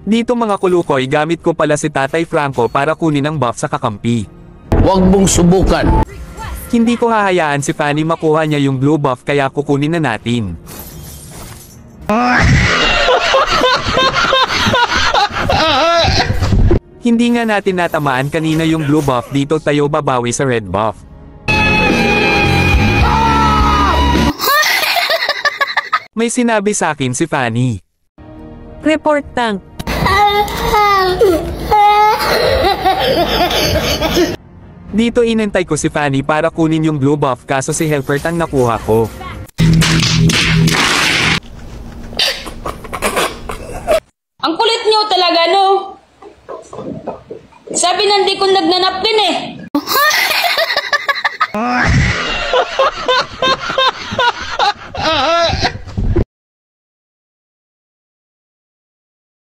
Dito mga kulukoy, gamit ko pala si Tatay Franco para kunin ang buff sa kakampi. Huwag mong subukan. Hindi ko hahayaan si Fanny makuha niya yung blue buff kaya kukunin na natin. Hindi nga natin natamaan kanina yung blue buff, dito tayo babawi sa red buff. May sinabi sa akin si Fanny. Report tank. Dito inantay ko si Fanny para kunin yung blue buff kaso si Helper ang nakuha ko. Ang kulit nyo talaga, no? Sabi nandi ko nagnanap din eh.